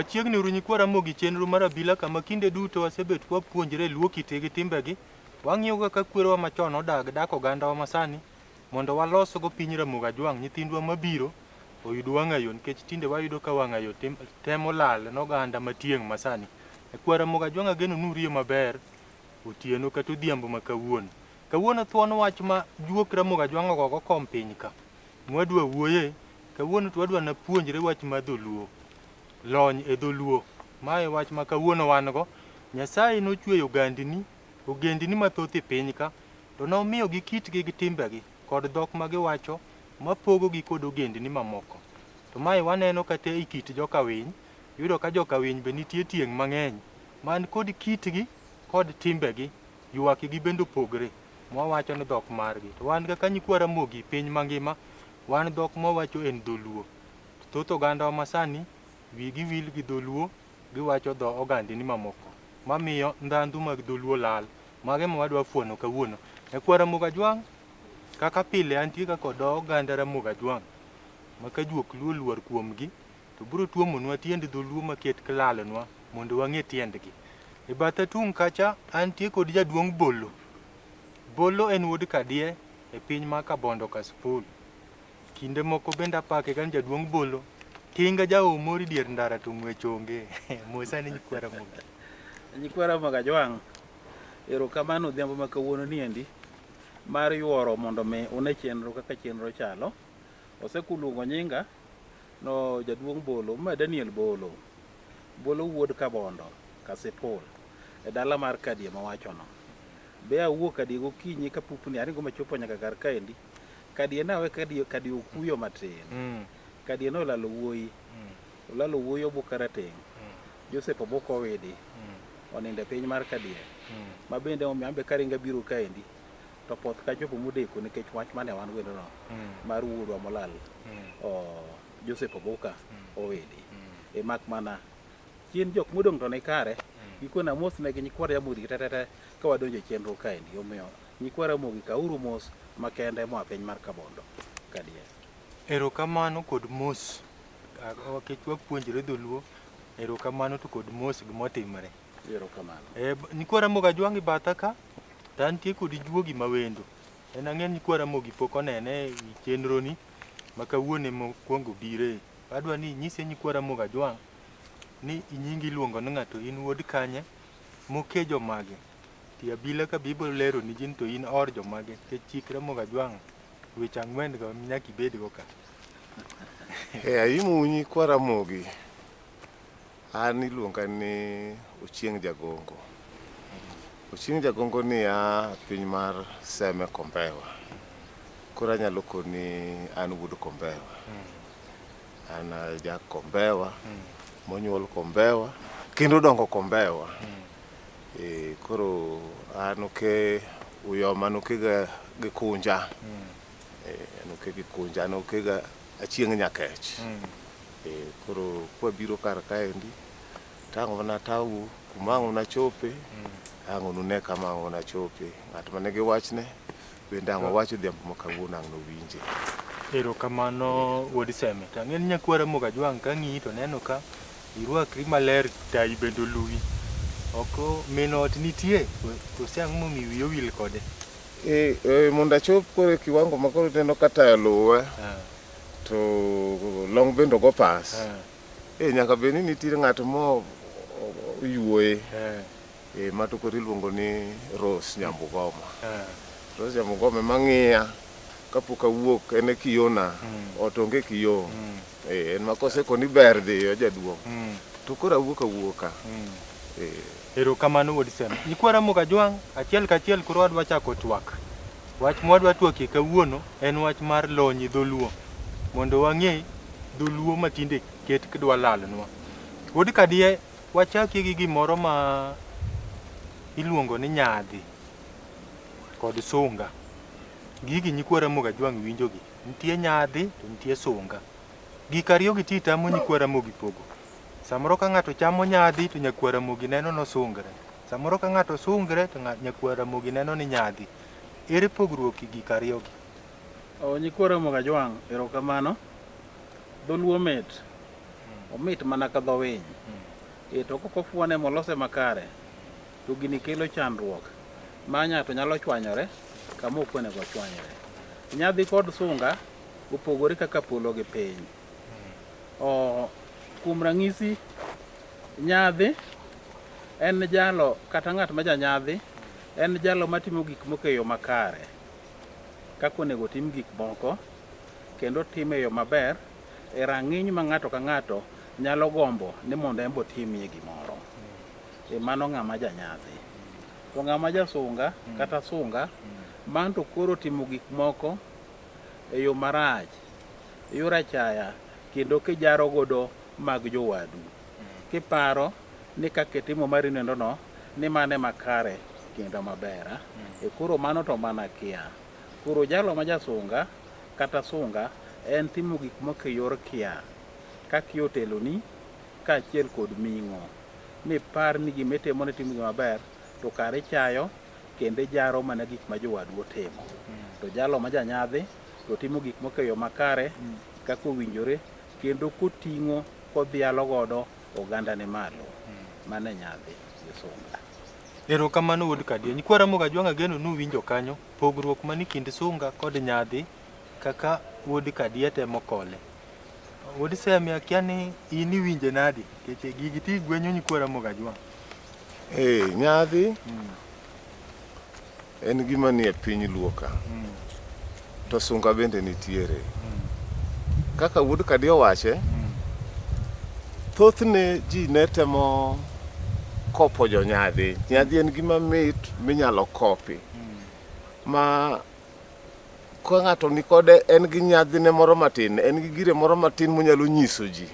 Machiegni uru nyikwa Ramogi chenro mar Abila kama kinde duto wasebet wapuonjre luo kite gi timbegi. Wang'iyo kaka kwerewa machon dak ogandawa masani mondo walosgo piny Ramogi Ajwang' nyithindwa mabiro oyud wang'ayo, nikech tinde wayudo ka wang'ayo temo lal n'oganda matieng' masani. Kwa Ramogi Ajwang' ageno nurie maber otieno kata odhiambo ma kawuono. Kawuono thuon wach ma juok Ramogi Ajwang' ogogo kom piny ka. Mwadwa wuoye kawuono to wadwa napuonjre wach ma Dholuo. Lony e Dholuo. Mae wach ma kawuono wan go. Nyasaye nochweyo ogendini mathoth e piny ka, to nomiyogi kitgi gi timbegi kod dhok ma giwacho mapogogi kod ogendini mamoko. To mae waneno kata e kit joka winy, yudo ka joka winy be nitie tieng' mang'eny man kod kitgi kod timbegi, ywakgi bende opogre mwawacho ni dhok margi. To wan kaka nyikwa Ramogi piny mangima, wan dhok mwawacho en Dholuo. Thoth ogandawa masani wigi wil gi Dholuo, giwacho dho ogandini mamoko, mamiyo ndhandhu mag Dholuo lal. Mage ma wadwa fuono kawuono. Kwa Ramogi Ajwang' kaka pile antie ka kod oganda Ramogi Ajwang' ma ka juok luo luor kuomgi, to biro tuomonwa tiend Dholuo maket kilalnwa mondo wang'e tiendgi. E batha tung' kacha antie kod jaduong' Bolo. Bolo en wuod Kadie e piny ma Kabondo Kasipul. Kinde moko bende apake kan jaduong' Bolo tinga jao mori dier ndara to ng'wech onge. Mosa ni nyikwa Ramogi. Nyikwa Ramogi Ajwang', erokamano odhiambo ma kawuono niendi mar yuoro mondo mi une chenro kaka chenro chalo. Osekuluongo nyinga no jaduong' Bolo ma Daniel Bolo. Bolo wuod Kabondo Kasipul e dala mar Kadie mawachono. Be awuok Kadie gokinyi ka pupni aringo machopo nyaka kar kaendi. Kadie nawe Kadie okuyo matin. Kadie no lalo wuoyi. Olalo wuoyi Obuka Rateng'. Joseph Obuka Owidi. Oninde piny mar Kadie. Ma bende omiyo ambe karinga biro kaendi. To poth kachopo modeko nikech wach mane wan godo no mar wuodwa molal. Joseph Obuka Owidi. E mak mana chien jok modong' to ne kare gikona mos ne gi nyikwa Ramogi tete ka wadonjo e chenro kaendi. Omiyo nyikwa Ramogi kauru mos makende moa piny mar Kabondo Kadie. Erokamano kod mos. Nikech wapuonjre Dholuo. Erokamano to kod mos gimotimre. Erokamano. Nyikwa Ramogi Ajwang' batha ka to antie kod juogi mawendo. En ang'en nyikwa Ramogi pok onene e chenro ni ma kawuono mokwongo bire. Adwa ni nyise nyikwa Ramogi Ajwang' ni nyingi iluongo ni ng'ato in wuod kanye moke jomage. Ti Abila ka bibo lero ni jin to in or jomage. Ke chik Ramogi Ajwang' weche ang'wen go nyaka ibed go ka. Aimu nyikwa Ramogi. An iluonga ni Ochieng' Jagongo. Ochieng' Jagongo ni a piny mar Seme Kombewa. Koro anyalo koni an wuod Kombewa. An ja Kombewa, monyuol Kombewa, kendo dongo Kombewa. Koro an oke uyoma nokega gi kunja. Noke gi kunja, nokega achieng' Nyakech. Koro kwabiro kar kaendi tang'o na tau kumang'o na chope, ang'o nune kama ang'o na chope. Ng'at mane gi wachne bende ang'o wacho dhiambo ma kawuono ang'o winje. Erokamano wuod Seme. Tang'en nyakwa Ramogi Ajwang' ka ng'i to neno ka irwakri maler, tai bende oluwi. Oko min ot nitie kose ang'o momiyo wiyi owil kode? Mondo achop koro e kiwango ma koro neno ka taya luwe to long bende go pas. Nyaka bed ni nitie ng'at mo yuoye. Ma to koro iluongo ni Rose Nyambugoma. Rose Nyambugoma mang'iya kapok awuok en e kiyona, ot onge kiyo. En ma kosekoni ber dhiyo jaduong'. To koro awuoka. Erokamano wuod Seme. Nyikwa Ramogi Ajwang' achiel kachiel koro wadwa chako twak. Wach mwadwa twakie kawuono en wach mar lony Dholuo. Mondo wang'e Dholuo matinde ket kidwa lalnwa. Wuod Kadie wachakie gi gimoro ma iluongo ni nyadhi kod sunga. Gigi nyikwa Ramogi Ajwang' winjogi. Nitie nyadhi to nitie sunga. Gik ariyogi ti tamo nyikwa Ramogi pogo. Samoro ka ng'ato chamo nyadhi to nyakwa Ramogi neno no sungre. Samoro ka ng'ato sungre to nyakwa Ramogi neno ni nyadhi. Ere pogruok gik ariyogi? Nyikwa Ramogi Ajwang', erokamano. Dholuo met. omit mana ka dho winy. To kokofuone molose makare to gini kelo chandruok ma ng'ato nyalo chwanyore kama ok onego chwanyore. Nyadhi kod sunga opogore kaka polo gi piny. Kuom ranyisi, nyadhi en jalo kata ng'at ma janyadhi en jalo matimo gik moko e yo makare, kaka onego tim gik moko kendo time e yo maber e rang'iny ma ng'ato ka ng'ato nyalo gombo ni mondo en bo timie gimoro. Mano ng'ama janyadhi. To ng'ama jasunga kata sunga man to koro timo gik moko e yo marach, e yo rachaya, kendo kijaro godo mag jowadu. Kiparo ni kaka itimo mari nendono ni mane makare kendo maber. Koro mano to mana kia. Koro jalo ma jasunga kata sunga en timo gik moko e yor kia, kaka yoteloni kaachiel kod ming'o. Mipar ni gimitimo ni timo maber to kare chayo kendo jaro mana gik ma jowadu otimo. To jalo ma janyadhi to timo gik moko e yo makare kaka owinjore kendo koting'o kodhialo godo oganda ni malo. Mane nyadhi sunga. Erokamano wuod Kadieny. Kwara Mogajwang' ageno nuwinjo kanyo pogruok mani kind sunga kod nyadhi kaka wuod Kadie temo kole. Wuod Semi akia ni in iwinje nadi keche gigi ti gwenyo Kwara Mogajwang'. Nyadhi en gima nie piny Luo ka. To sunga bende nitiere. Kaka wuod Kadie wache, thothne ji ne temo kopo jonyadhi. Nyadhi en gima mit minyalo kopi. Ma ka ng'ato ni kode en gi nyadhine moro matin, en gi gire moro matin monyalo nyiso ji.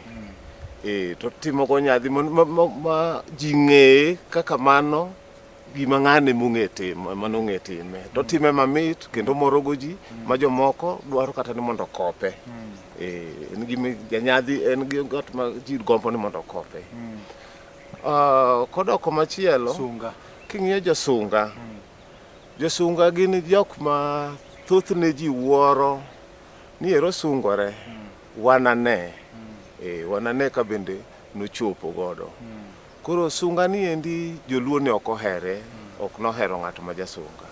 To timo go nyadhi ma ji ng'eye kaka mano gima ng'ane manong'e time. To time mamit kendo morogo ji ma jomoko dwaro kata ni mondo kope. En gima janyadhi en gi got ma ji gombo ni mondo kope. Kodoko machielo, king'iyo josunga, josunga gin jok ma thothne ji wuoro ni ero sungore, wanane. Wanane ka bende nochopo godo. Koro sunga ni endi joluo ne ok ohere, ok nohero ng'at ma jasunga.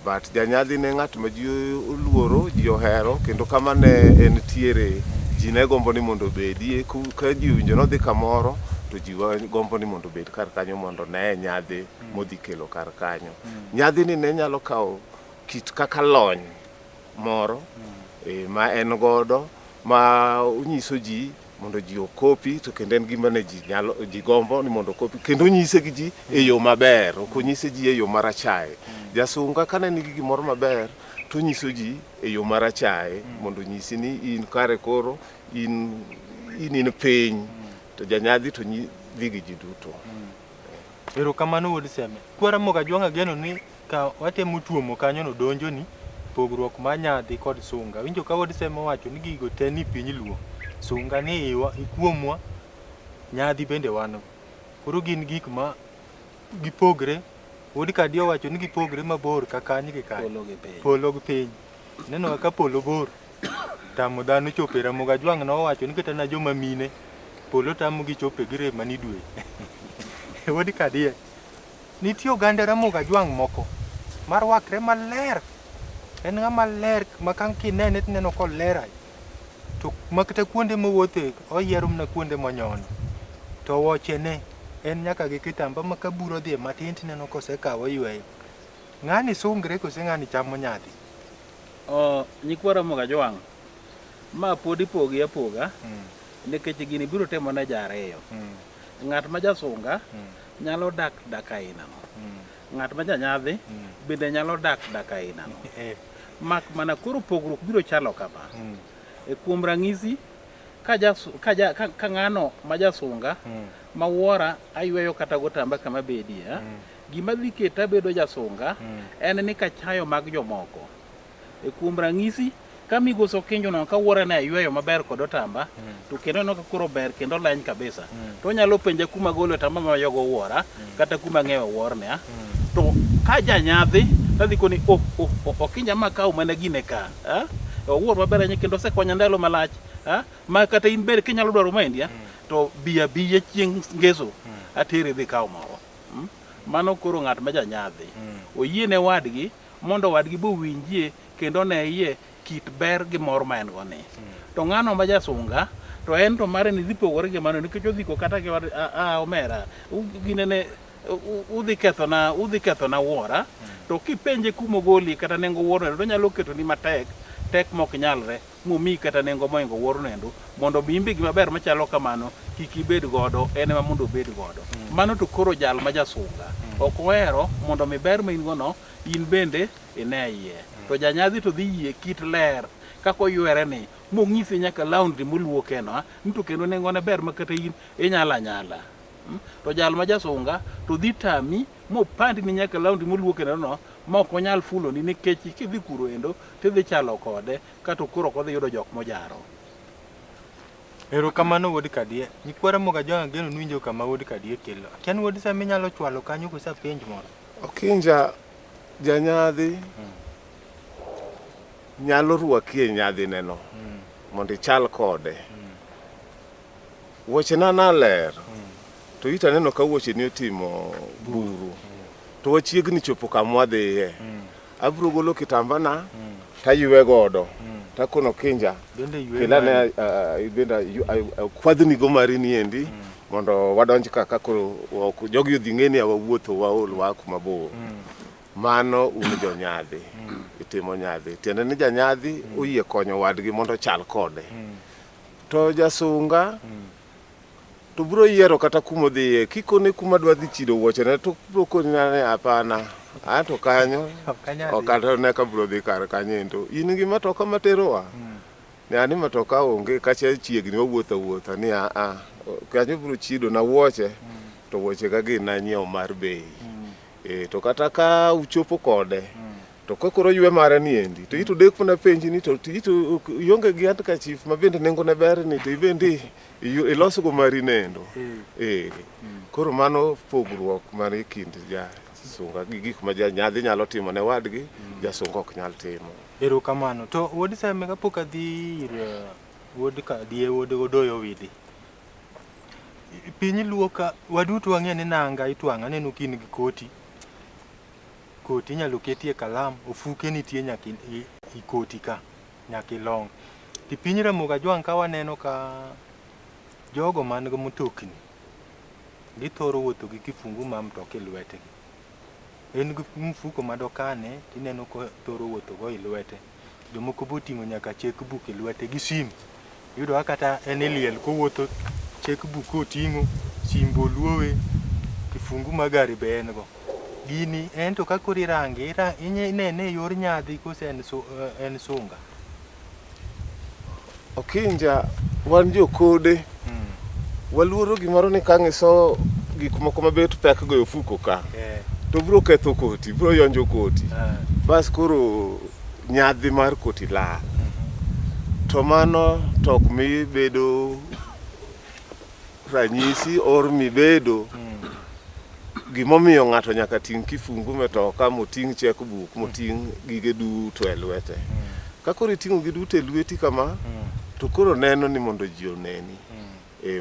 But janyadhi ne ng'at ma ji oluoro, ji ohero, kendo kama ne en tiere, ji ne gombo ni mondo bedie. Ka ji winjo nodhi kamoro, to ji gombo ni mondo bed kar kanyo mondo ne nyadhi modhi kelo kar kanyo. Nyadhi ni ne nyalo kawo kit kaka lony moro ma en godo, ma unyiso ji mondo ji okopi, to kendo en gima ne ji gombo ni mondo okopi, kendo nyise gi ji e yo maber, ok onyise ji e yo marachaye. Jasunga kane nigi gimoro maber, to nyiso ji e yo marachaye, mondo nyisi ni in kare koro, in piny, to janyadhi to dhi gi ji duto. Erokamano wuod Semi. Kwara Mogajwang' ageno ni ka watemo tuomo kanyo no donjo ni pogruok ma nyadhi kod sunga. Winjo ka wuod Semi wacho ni gigo te ni piny Luo. Sunga ni ikuomwa, nyadhi bende wan. Koro gin gik ma gipogre. Wuod Kadie wacho ni gipogre mabor kakany gi kanyo. Polo gi piny. Neno kaka polo bor. Tamo dhano chope. Mogajwang' nowacho ni kata na joma mine polo tamo gi chope gi rem mani dwe. Wuod Kadie, nitie oganda Mogajwang' moko marwakre maler. En ng'ama ler ma ka kinene tineno koler ahinya. To makata kuonde mowuothe oyiero mana kuonde monyono. To woche ne en nyaka gi kitamba ma ka buro dhi matin tineno kosekawo yweyo. Ng'ani sungre kose ng'ani chamo nyadhi? Nyikwara Mogajwang', ma pod ipogi apoga nikech gini biro temo na jariyo. Ng'at ma jasunga nyalo dak ainano. Ng'at ma janyadhi bende nyalo dak ainano. Mak mana koro pogruok biro chalo kama. Kuom ranyisi, ka ng'ano ma jasunga ma wuora ayweyo kata gotamba kama bedie, gima dhi keta bedo jasunga en ni kachayo mag jomoko. Kuom ranyisi, ka migoso kinjono ka wuora ne ayweyo maber kod otamba, to kendo no koro ber kendo leny kabisa, to nyalo penja kuma golo otamba ma yogo wuora kata kuma ng'eyo wuorne. To ka janyadhi tadhi koni okinja ma kaw mana gine ka, wuor maber ahinya kendo osekonya ndalo malach, ma kata in ber kinyalo dwaro maendi, to biya chieng' ngeso atere dhi kaw moro. Mano koro ng'at ma janyadhi oyiene wadgi mondo wadgi bo winjie kendo ne iye kit ber gi mor ma en go ni. To ng'ano ma jasunga to en to mare ni dhi pogore gi mano nikech odhi ko kata gi omera ginene udhi ketho na wuora to kipenje kumogoli kata nengo wuoro to nyalo keto ni matek tek mok nyalre momi kata nengo moingo wuoro nendo mondo bimbe gima ber machalo kamano kik ibed godo en ema mondo obed godo. Mano to koro jal ma jasunga ok ohero mondo mi ber ma in gono in bende ine iye. To janyadhi to dhi yie kit ler kako ywere ni mong'isi nyaka laundry moluoke no nito kendo nengo ne ber makata in nyala. To jal ma jasunga to dhi tami mopandi ni nyaka laundry moluoke no mok onyal fulo ni nikech kidhi kuro endo tidhi chalo kode kata kuro kodhi yudo jok mojaro. Erokamano wuod kadie. Nyikwara moga jwang' geno nwinjo kama wuod kadie kelo. Ken wuod sa minyalo chwalo kanyo kosa penj moro. Okinja janyadhi nyalo ruakie nyadhi neno mondo ichal kode. Wuoche na ler to ita neno ka wuoche ni otimo buru to wachiegni chopo kama wadhiye. Abro golo kitambana taywe godo takono kinja kila ne ibenda kwadhni go mari ni endi mondo wadonj kaka koro jogi odhi ng'eni awuotho waol wa kuma bor. Mano un jonyadhi itimo nyadhi tiende ni janyadhi oyie konyo wadgi mondo chal kode. To jasunga to bro yiero kata kuma dhiye kikone kuma dwa dhi chido wuoche ne to bro koni nane hapana to kanyo okata ne ka bro dhi kar kanyendo in gi matoka materowa ne ani matoka onge kacha chiegni wawuotho ni kanyo bro chido na wuoche to wuoche ga gin na nyiew mar bei. To kata ka uchopo kode to kokoro ywe mara ni endi to ito dek na penji ni to ito yonge gi atka chief mabende nengo ne ber ni to ibendi iloso go mari nendo. Koro mano pogruok mari kind jasunga gi gik ma janyadhi nyalo timo ne wadgi jasunga ok nyal timo. Erokamano. To wuod sa me kapok adhi wuod kadie wuod godoyo widi. Piny luoka waduto wang'e ni nanga itwang'a neno kin gi koti nyalo ketie kalam ofuke nitie nyaka ikoti ka nyaka ilong. Ti piny Ramoga Jwang' ka waneno ka jogo man go mtokni githoro wuotho gi kifungu ma mtoke lwetegi. En gi mfuko madokane tineno ko thoro wuotho go i lwete. Jomoko boting'o nyaka checkbook e lwete gi sim. Yudo kata en liel ko wuotho checkbook oting'o simbo luowe kifungu magari be en go. Gini en to kakori rangi inene yor nyadhi kose en sunga. Okinja wan jokode waluoro gimoro ni kang'iso gik moko mabet pek go ofuko ka to bro ketho koti bro yonjo koti bas koro nyadhi mar koti la to mano tok mi bedo ranyisi or mi bedo gimomiyo ng'ato nyaka ting' kifungu metoka moting' checkbook moting' gige duto e lwete. Kakoro iting'o gi duto e lweti kama to koro neno ni mondo ji oneni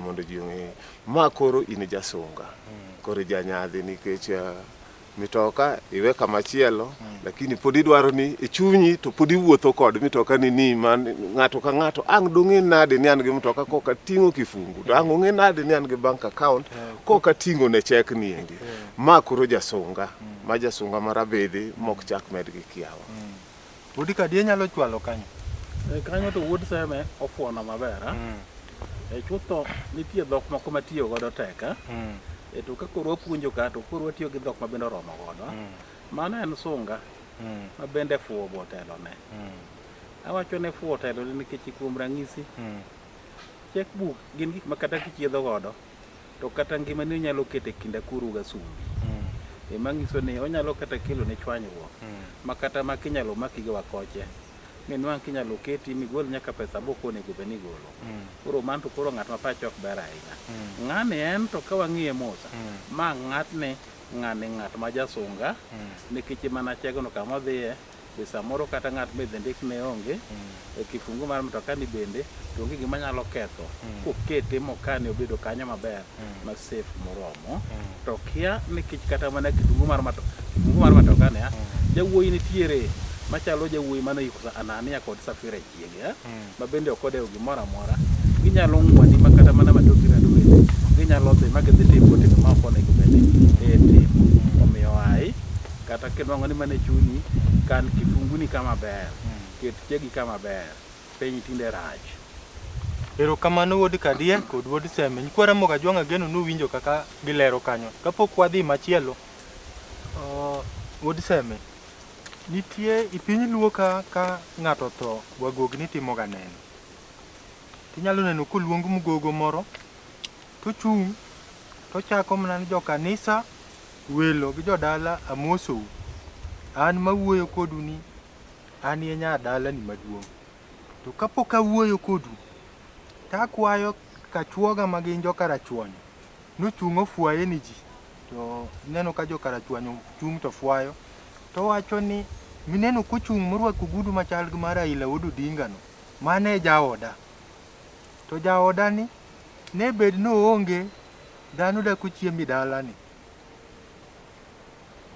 mondo ji ong'e ma koro in jasunga koro janyadhi nikech mitoka iwe kamachielo lakini pod idwaro ni e chunyi to pod iwuotho kod mitoka ni ng'ato ka ng'ato ang' dong'e nade ni an gi mitoka koka ting'o kifungu to ang' ong'e nade ni an gi bank account koka ting'o ne check ni endi. Ma koro jasunga ma jasunga marabedhi mok chak med gi kiawa. Wuod kadie nyalo chwalo kanyo. Kanyo to wuod seme ofuono maber chutho nitie dhok moko matiyo godo teka to ka koro wapuonjo ka to koro watiyo gi dhok mabende oromo godo. Mano en sunga mabende fuo botelo ne. Awacho ne fuo telo nikech kuom ranyisi checkbook gin gik makata kichiedho godo to kata ngima ni nyalo kete kinda kuru ga sumbi. Mangiso ni onyalo kata kelo ne chwanyruok makata makinyalo maki gi wakoche. Minwang' kinyalo keti migol nyaka pesa boko nego be ni golo. Koro man to koro ng'at ma pacho ok ber ahinya. Ng'ani en to ka wang'iye mosa ma ng'at ma jasunga nikech mana chegno kama dhiye be samoro kata ng'at bedhe ndikne onge e kifungu mar mtokani bende to onge gima nyalo ketho kokete mokane obedo kanyo maber ma safe moromo to kia nikech kata mana kifungu mar matokani jawuoyi nitiere machalo jawuoyi mane yuko Anania kod Safira chiege ma bende ok odewo gimoro amora ginyalo ng'wani ma kata mana matoki rado bende ginyalo dhi ma gidhi timo timo ma ok onego bende timo omiyo ai kata kinwang'o ni mane chunyi kan kifunguni kama ber ket chegi kama ber piny tinde rach. Erokamano wuod Kadie kod wuod Seme. Nyikwara Mogajwang' ageno nuwinjo kaka gilero kanyo. Kapok wadhi machielo, wuod Seme, nitie i piny Luo ka ng'ato tho wagogni timoga neno. Tinyalo neno koluong mgogo moro tochung' tochako mana ni jokanisa, welo gi jodala amosou. An mawuoyo kodu ni an ye nya dala ni maduong'. To kapok awuoyo kodu takwayo kachuoga magin jokarachuonyo nochung' ofuaye ni ji. To neno ka jokarachuonyo chung' to fuayo to wacho ni mineno kuchung' morwako gudu machal gi mar Raila Wuod Odinga no mane jaoda. To jaoda ni ne bed no onge dhano da kuchiemi dalani.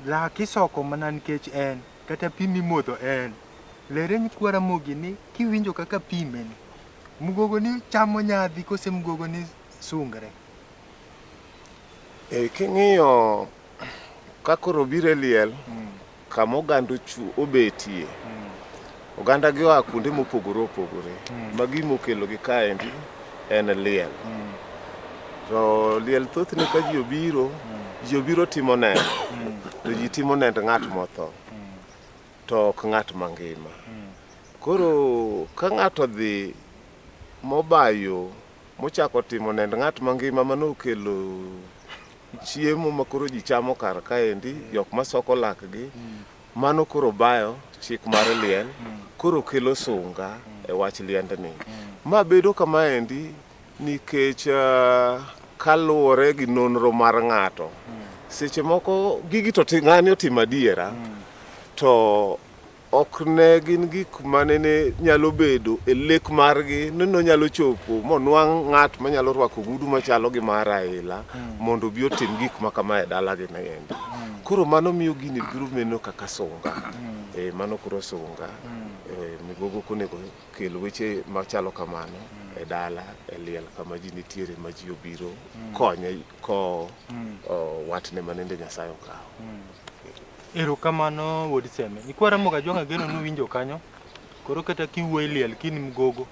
Laki soko mana nikech en kata pi mimodho en. Lere nyikwara Mogi ni kiwinjo kaka pimeni. Mgogo ni chamo nyadhi kose mgogo ni sungre. King'iyo kakoro bire liel kama oganda obetie. Oganda gi oa kuonde mopogore opogore. Magi mokelo gi kaendi en liel. To liel thothne ka ji obiro timo neno. To ji timo nend ng'at motho. To ok ng'at mangima. Koro ka ng'ato dhi mobayo mochako timo nend ng'at mangima manokelo chiemo makoro ji chamo kar kaendi, jok masoko lakgi, mano koro bayo chik mar liel, koro kelo sunga e wach liendni. Ma bedo kamaendi nikech kaluwore gi nonro mar ng'ato. Seche moko gigi to ng'ani otimo adiera, to ok ne gin gik manene nyalo bedo e lek margi no nyalo chopo monwang' ng'at manyalo rwako gudu machalo gi mar Raila mondo bi otim gik makama e dalagi nendi. Koro mano miyo gini biro meno kaka sunga. Mano koro sunga. Migogo konego kel weche machalo kamano e dala e liel kama ji nitiere ma ji obiro konye ko watne manende Nyasaye okawo. Erokamano wuod Seme. Nyikwara Mogajwang' ageno nuwinjo kanyo. Koro kata kiwuoyo liel kini mgogo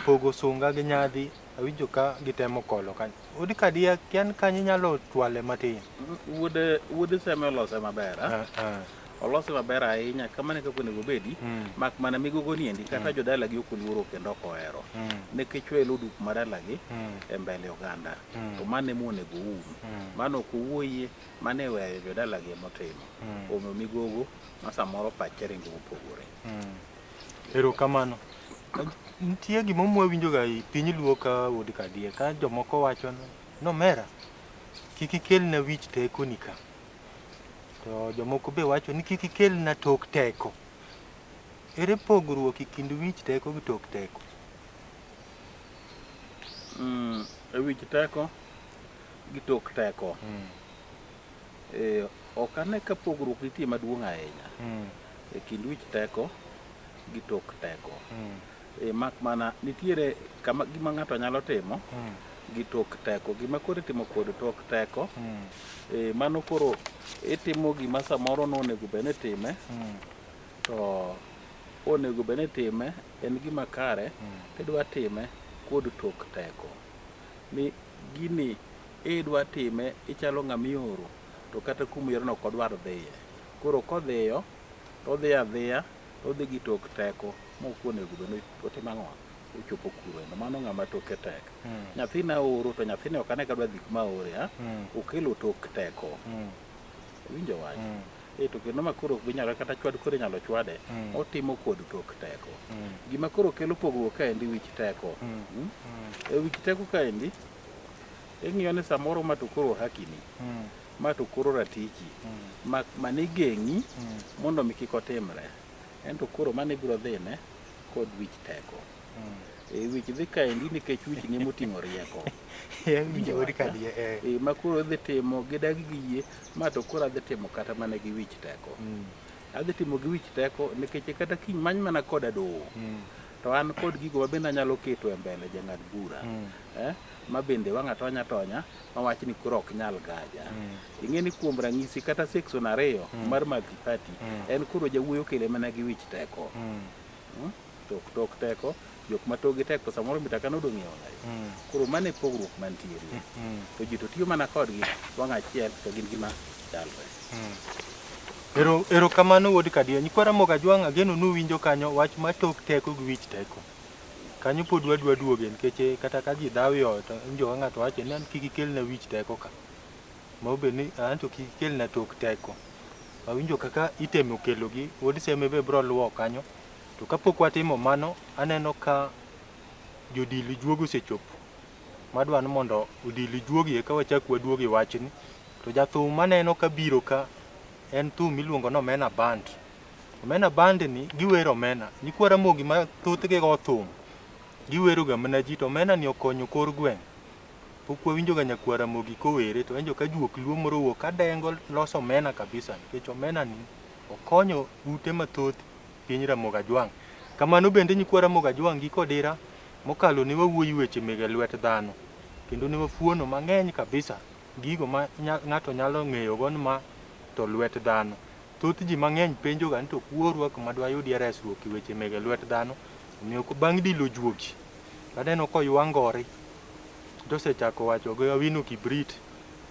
pogo sunga gi nyadhi awinjo ka gitemo kolo kanyo. Wuod Kadie kian kanyo nyalo twale matin. Wuod Seme olose maber. Olose maber ahinya kamane kaka onego bedi mak mana migogo niendi kata jodala gi ok oluoro kendo ok ohero. Nikech welo duk madalagi e mbele oganda. To mane monego mano ok owuoyie mane weyo jodalagi motimo. Omiyo migogo ma samoro pache ringo mopogore. Erokamano. Nitie gima mwawinjo ga i piny Luo ka wuod Kadie ka jomoko wacho no mera kik ikelna wich teko ni ka. To jomoko be wacho ni kik ikelna tok teko. Ere pogruok e kind wich teko gi tok teko? Wich teko gi tok teko. Ok ane ka pogruok nitie maduong' ahinya e kind wich teko gi tok teko. Mak mana nitiere kama gima ng'ato nyalo timo gi tok teko. Gima koro itimo kod tok teko, mano koro itimo gima samoro nonego bene time, to onego bene time en gima kare, idwa time kod tok teko. Ni gini idwa time ichalo ng'amioro, to kata kumierno kodwar dhiye. Koro kodhiyo, to odhi adhiya, to odhi gi tok teko, mokonego bene otimo ang'o? Ochopo kuro. Mano ng'ama toke tek. Nyathina oro, to nyathina ok ane kadwa gik ma ore, okelo tok teko. Winjo wach. To kendo ma koro ginyalo kata chwad koro nyalo chwade, otimo kod tok teko. Gima koro kelo pogruok kaendi wich teko. Wich teko kaendi, ing'iyo ni samoro ma to koro hakini, ma to koro ratiki, mane geng'i mondo mi kik otimre. ento koro mane biro dhine kod wich teko. Wich dhi kaendi nikech wich ni moting'o rieko. Ma koro dhi timo gidagi giyie ma to koro adhi timo kata mana gi wich teko. Adhi timo gi wich teko nikech kata kiny many mana koda doho. To an kod gigo mabende anyalo keto e mbele jang'ad bura. Ma bende wang'a tonya ma wach ni koro ok nyal gaja. Ing'e ni kuom ranyisi kata section 2 mar multi-party en koro jawuoyo kele mana gi wich teko. Tok teko jok matogi teko samoro mitaka nodong' e ong'ayo. Koro mane pogruok mantiere. To ji to tiyo mana kodgi wang' achiel to gin gima chalre. Erokamano wuod Kadia, nyikwara Mogajwang' ageno nuwinjo kanyo wach ma tok teko gi wich teko. Kanyo pod wadwa duoge nikech kata ka ji dhawi ot injo ng'ato wacho ni an kik ikelna wich teko ka. Ma obe ni an to kik ikelna tok teko. Awinjo kaka itemo kelogi, wuod Seme be bro luwo kanyo. To kapok watimo mano, aneno ka jodili juogo osechopo. Madwano mondo odili juogi eka wachak waduoge wachni. To jathum maneno ka biro ka en thum miluongo no Omena Band. Omena Band ni giwero omena. Nyikwara Mogi ma thothgi go thum. Giwero ga mana ji to omena ni okonyo kor gweng'. Pok wawinjo ga nyakwara Mogi kowere to enjo ka juok luo moro wuok ka dengo loso omena kabisa nikech omena ni okonyo ute mathoth piny Mogajwang'. Kamano bende nyikwara Mogajwang' giko dira mokalo ne wawuoyi weche mege lwet dhano. Kendo ne wafuono mang'eny kabisa gigo ma ng'ato nyalo ng'eyo go ma to lwet dhano. Thoth ji mang'eny penjo ga to kuorwa kuma dwa yudie resruok e weche mege lwet dhano. Omiyo bang' dilo juogi. Aneno koywangore. To osechako wacho go Awino Kibrit.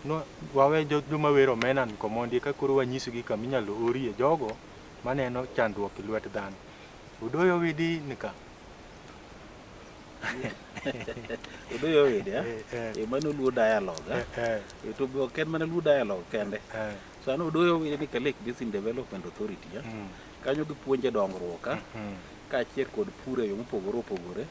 No wawe joma wero omena ni komondi ka koro wanyisogi kama inyalo orie jogo maneno chandruok e lwet dhano. Udoyo widi nika. Udoyo widi mano luo dialogue. To be ok en mana luo dialogue kende. So ano udoyo widi nika Lake Basin Development Authority kanyo gipuonje dongruok kaachiel kod pur e yo mopogore opogore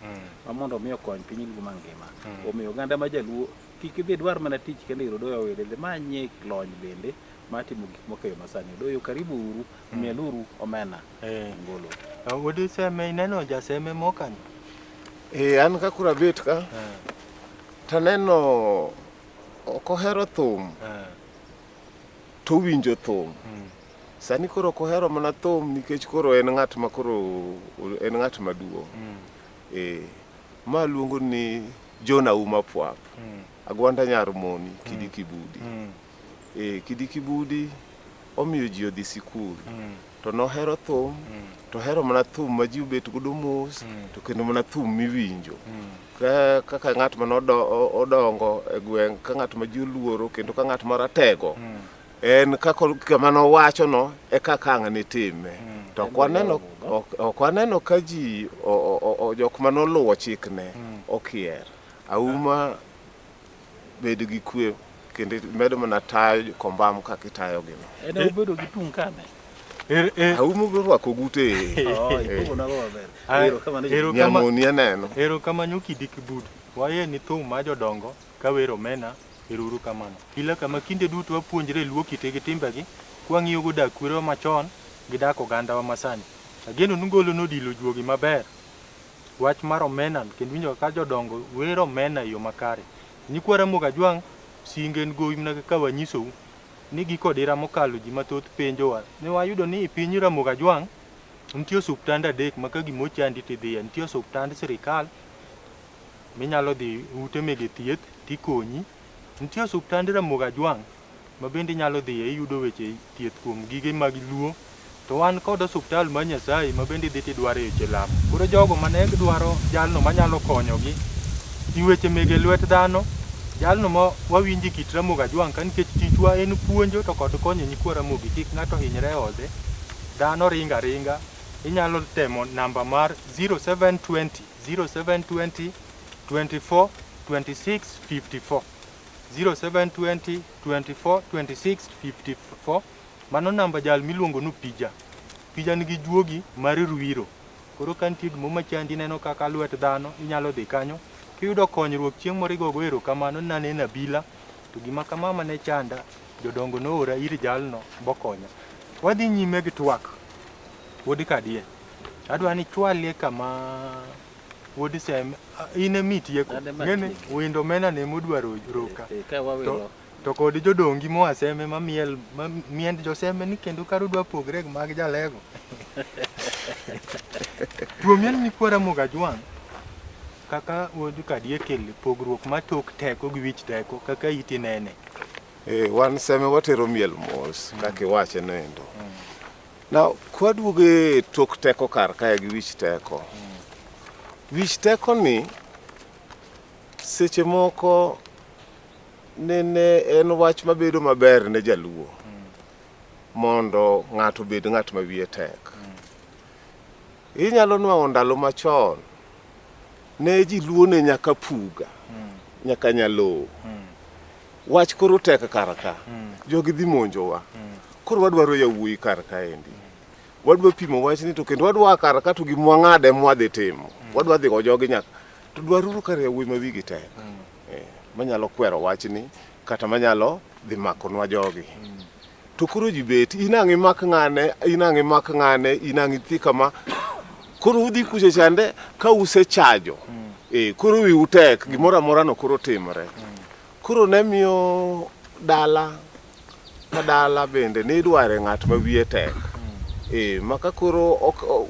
ma mondo mi okony piny luo mangima. Omiyo oganda ma jaluo kik idhi dwar mana tich kende Udoyo widi manye lony bende matimo gik moko e yo masani. Udoyo karibu uru mieluru omena ngolo. Wuod Seme ineno jaseme mokanyo? An ka kura bet ka taneno ok ohero thum to winjo thum. Sani koro ok ohero mana thum nikech koro en ng'at ma koro en ng'at maduong'. Ma luongo ni Jona Uma Pwap. Agwanda nyar moni Kidi Kibudi. Kidi Kibudi omiyo ji odhi sikul. To nohero thum, to hero mana thum ma ji obet godo mos, to kendo mana thum miwinjo. Kaka ng'at ma odongo e gweng', ka ng'at ma ji oluoro kendo ka ng'at maratego. En kama nowacho no e kaka ang' ne time. To ok waneno ka ji jok ma noluwo chikne okier. Auma bedo gi kwe kendo medo mana tayo kombam kaka itayo gino. En obedo gi tung kane. Auma rwako gute. Erokamano Kidi Kibudi. Waye ni thum ma jodongo ka wero omena. Eruru kamano. Pile kama kinde duto wapuonjre luo kite gi timbegi, kwang'iyo go dak kwerewa machon gi dak oganda wa masani. Ageno nungolo nodilo juogi maber. Wach mar omena kendo winjo ka jodongo wero omena e yo makare. Nyikwara Mogajwang' singen gowi mana kaka wanyisou ni giko dira mokalo ji mathoth penjowa. Ne wayudo ni e piny Mogajwang' nitie osuptande 3 ma ka gimochandi tidhiye. Nitie osuptand sirikal minyalo dhi ute mege thieth tikonyi. Nitie osuptand Mogajwang' ma bende nyalo dhiye iyudo weche thieth kuom gige mag luo. To wan kod osuptal ma Nyasaye ma bende dhi tidwaro weche lamo. Koro jogo mane dwaro jalno manyalo konyogi i weche mege lwet dhano, jalno ma wawinji kit Mogajwang' ka nikech tichwa en puonjo to kod konyo nyikwara Mogi kik ng'ato hinyre ode. Dhano ringa. Inyalo temo namba mar 0720 24 26 54. 0720 24 26 54. Mano namba jal miluongo no Pija. Pija nigi juogi mar Ruiro. Koro ka nitie gimo machandi neno kaka lwet dhano inyalo dhi kanyo. Kiyudo konyruok chieng' moro igogo erokamano naneno Abila. To gima kama mane chanda jodongo noora ir jalno bokonya. Wadhi nyime gi twak. wuodi kadie adwa ni chwalie kama wuodi sem ine mitieko ngene windo mena ne mudwaro roka to kod jodongi mo aseme miend joseme ni kendo karo dwa pogre mag jalego tuomien ni kwara moga jwang kaka wuodi kadie kele pogruok matok teko gi wich teko kaka iti nene wan seme watero miel mos kaka iwache nendo na kwadwoge tok teko kar kae gi wich teko wich teko ni seche moko nene en wach mabedo maber ne jaluo mondo ng'ato bed ng'at ma wiye tek inyalo nwang'o ndalo machon ne ji luo ne nyaka puga nyaka nyalo wach koro tek kar ka jogi dhi monjowa koro wadwaro yawuoyi kar kaendi wadwa pimo wach ni to kendo wadwa kar ka to gimwang'ade mwadhi timo wadwa dhi go jogi nyaka to dwaruru kar yawuoyi ma wigi tek manyalo kwero wach ni kata manyalo dhi makonwa jogi to koro ji bet inang'i mak ng'ane inang'i thi kama koro udhi kuche chande ka usechajo koro wi utek gimoro amora no koro timre koro ne miyo dala bende ne idware ng'at ma wiye tek maka koro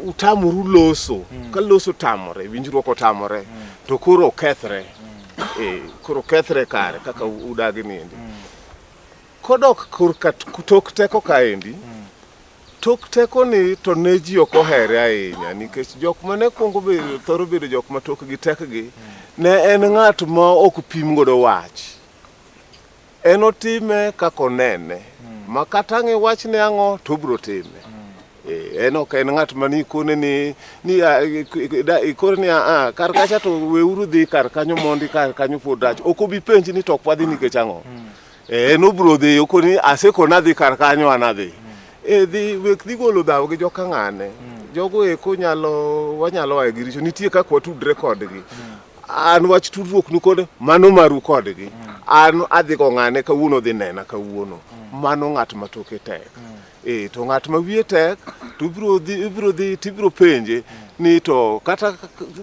utamuru loso ka loso tamore winjruok otamore to koro kethre kare kaka udagi nindi kodok tok teko kaendi tok teko ni to ne ji ok ohere ahinya nikech jok mane kwongo thoro bedo jok ma tok gi tekgi ne en ng'at ma ok pim godo wach en otime kaka onene ma kata ng'i wach ne ang'o to bro time en ok en ng'at mani kone ni ikore ni kar kacha to weuru dhi kar kanyo mondi kar kanyo pod rach ok obi penji ni tok wadhi nikech ang'o en obro dhi okoni asekona dhi kar kanyo anadhi dhi golo dhaw gi joka ng'ane jogo eko wanyalo waye gi richo nitie kaka watudre kodgi an wach tudruok ni kod mano maru kodgi an adhi go ng'ane kawuono dhi nena kawuono mano ng'at ma toke tek to ng'at ma wiye tek to ibro penje ni to kata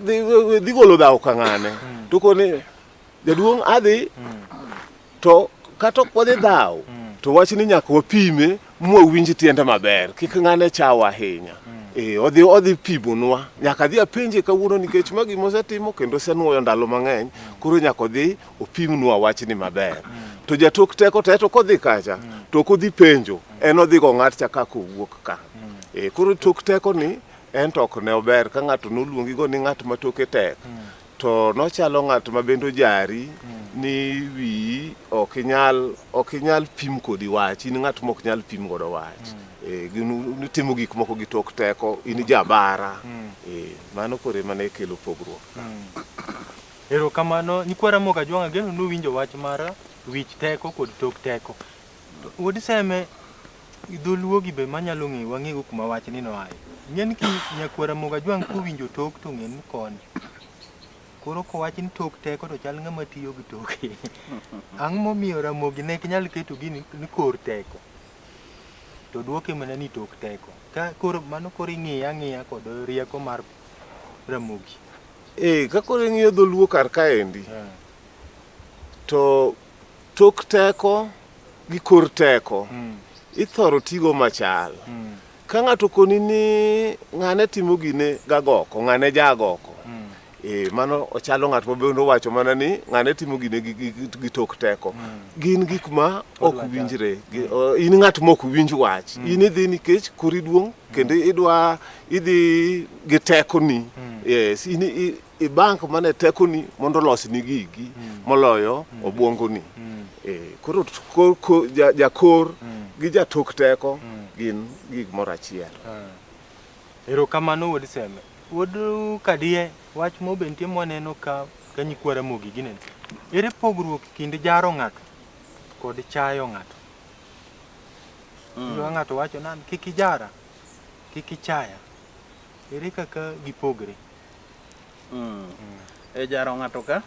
dhi golo dhaw ka ng'ane to koni jaduong' adhi to kata ok wadhi dhaw to wach ni nyaka wapime mwawinj tiende maber kik ng'ane chawa ahinya odhi pimonwa nyaka dhi apenje kawuono nikech magi mosetimo kendo senuoyo ndalo mang'eny koro nyaka odhi opimnwa wach ni maber to jatok teko to kodhi kacha to kodhi penjo en odhi go ng'at cha kaka owuok ka koro tok teko ni en to ok ne ober ka ng'ato noluongi go ni ng'at ma toke tek to nochalo ng'at ma bendo jari ni wi ok inyal pim kodi wach in ng'at ma ok nyal pim godo wach timo gik moko gi tok teko in jabara mano kore mane kelo pogruok ero kamano nikwara moga jwanga geno nuwinjo wach mara wich teko kod tok teko wuodi seme Dholuo gi be manyalo ng'e wang'ego kuma wach ni noaye ng'en ki nyakwara moga jwang kuwinjo tok to ng'en koni koro ko wach ni tok teko to chal ng'ama tiyo gi toke ang' momiyo ramogi ne nyal keto gini ni kor teko to duoke mana ni tok teko ka koro mano koro ing'iya kod rieko mar ramogi ka koro ing'iyo Dholuo kar kaendi to tok teko gi kor teko ithoro tigo machal ka ng'ato koni ni ng'ane timo gine gagoko ng'ane jagoko mano ochalo ng'at ma bendo wacho mana ni ng'ane timo gine gi tok teko gin gik ma ok winjre in ng'at ma ok winj wach in idhi nikech kori duong' kendo idhi gi teko ni yes in bank mane teko ni mondo los ni gigi moloyo obwongo ni koro jakor gi jatok teko gin gik moro achiel ero kamano wuodi seme wuod kadie wach mo bentie mwaneno ka nyikwara mogi ginen ere pogruok kind jaro ng'ato kod chayo ng'ato ng'ato wacho nan kik ijara kik ichaya ere kaka gipogre jaro ng'ato ka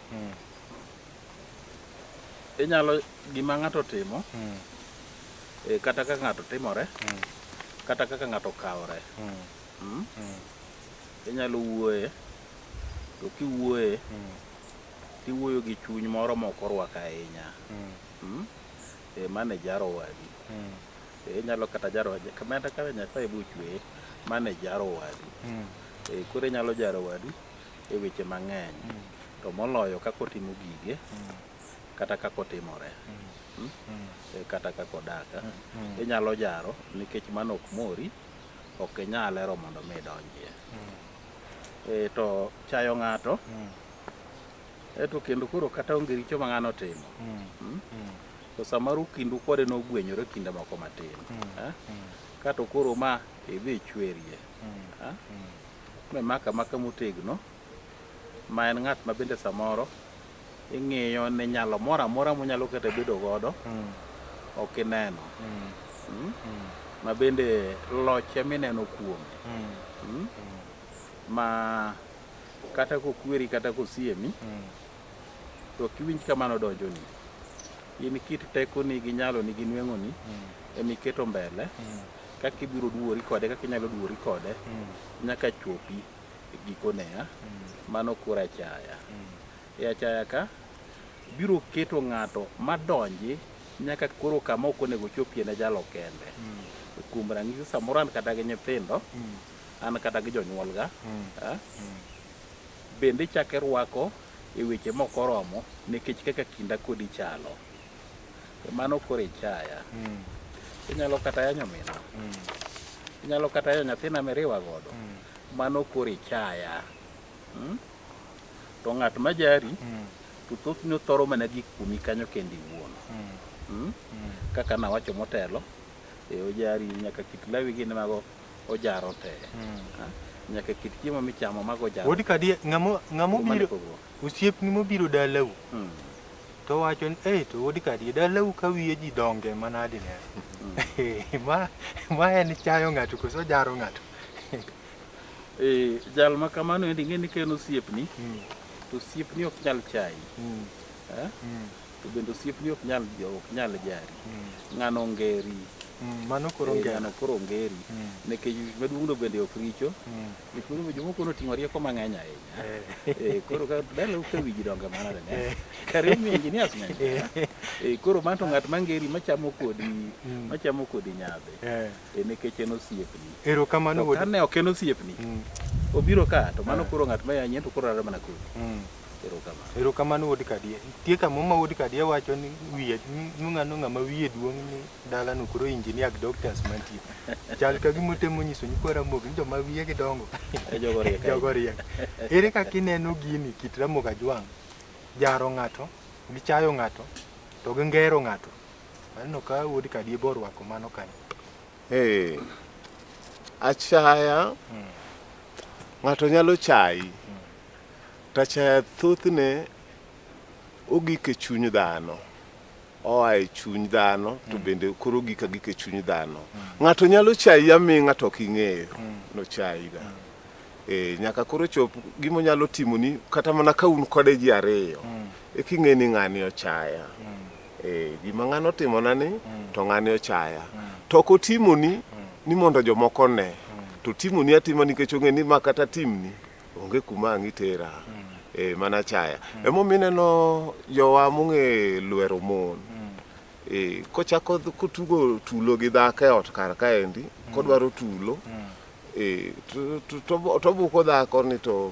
inyalo gima ng'ato timo kata ka ng'ato timore kata kaka ng'ato kawre Inyalo wuoye, to kiwuoye tiwuoyo gi chuny moro moko rwaka ahinya. Mane jaro wadi. Inyalo kata jaro wadi kamata ka Nyasaye bochwe mane jaro wadi. Koro inyalo jaro wadi e weche mang'eny, to moloyo kako timo gige kata kako timore. Kata kako daka inyalo jaro nikech mano ok mori, ok inyal ero mondo mi donjie. To chayo ng'ato to kendo koro kata onge richo ma ng'ano timo, to samaru kindu kode nogwenyore kinde moko matin, kato koro ma idhi chwerie, maka motegno, ma en ng'at ma bende samoro ing'iyo ne nyalo moro amora monyalo kata bedo godo ok ineno, ma bende loche mineno kuome, ma kata kokweri kata kosiemi to kiwinj kamano donjoni, in kit tekoni gi nyaloni gi nweng'oni emiketo mbele kaka ibiro duori kode, kaka inyalo duori kode nyaka chopi gikone. Mano koro achaya. Achaya ka biro keto ng'ato madonji nyaka koro kama ok onego chopie ne jalo kende. Kuom ranyisi samoro an kata gi nyithindo, an kata gi jonyuolga, bende chake rwako e weche moko romo nikech kaka kinda kodi chalo. Mano koro chaya. Inyalo kata yanyo mina, inyalo kata yanyo nyathina miriwa godo, mano koro chaya. To ng'at ma jari to thothne othoro mana gik kuomi kanyo kendi wuon. Kaka nawacho motelo, ojari nyaka kit lawi gin mago ojaro te, nyaka kit chiemo michamo mago jaro. Wodi kadi ng'amo biro osiepni mobiro dalau to wacho ni to wodi kadi dalau ka wiye ji donge manade ne. Ma en chayo ng'ato koso jaro ng'ato. Jal ma kamano endi ng'eni keno osiepni, to osiepni ok nyal chayi, to bende osiepni ok nyal jari. Ng'ano ngeri, mano koro ng'ano koro ngeri, nekech maduong'no bende ok richo, nikech jomoko noting'o rieko mang'eny ahinya. Koro dalau ka wiji donge manade ne, kare omi engineers ng'eny. Koro manto ng'at mangeri machamo kodi nyadhi, nekech en osiepni. Erokamano to kane ok en osiepni, obiro ka to mano koro ng'at ma yanyien to koro ara mana kodi. Erokamano wodi kadi. Tie kama ma wodi kadi wacho ni wiye ng'ama wiye duong' ni dala no koro engineer doctors mantie. Chal ka gima temo nyiso ni kora mog ni joma wiye gidongo. Jogo riek. Ere kaka ineno gini kit Ramogi Ajwang' jaro ng'ato, gi chayo ng'ato, to gi ngero ng'ato. Aneno ka wodi kadi borwako mano kanyo. Achaya ng'ato nyalo chayi, to achaya thothne ogik e chuny dhano, oa e chuny dhano, to bende koro ogik e chuny dhano. Ng'ato nyalo chayi aming'a to ok ing'eyo no chayi ga. Nyaka koro chop gimo nyalo timoni kata mana ka un kode ji ariyo, king'e ni ng'ani ochaya. Gima ng'ano timona ni to ng'ani ochaya, to ok otimoni ni mondo jomoko ne, to timoni atima nikech ong'e ni ma kata timni onge kuma ang' itera. Mana chaya. Emomineno jowa mong'e lwero mon, kochako kotugo tulo gi dhako e ot kar kaendi, kodwaro tulo, to buko dhako ni to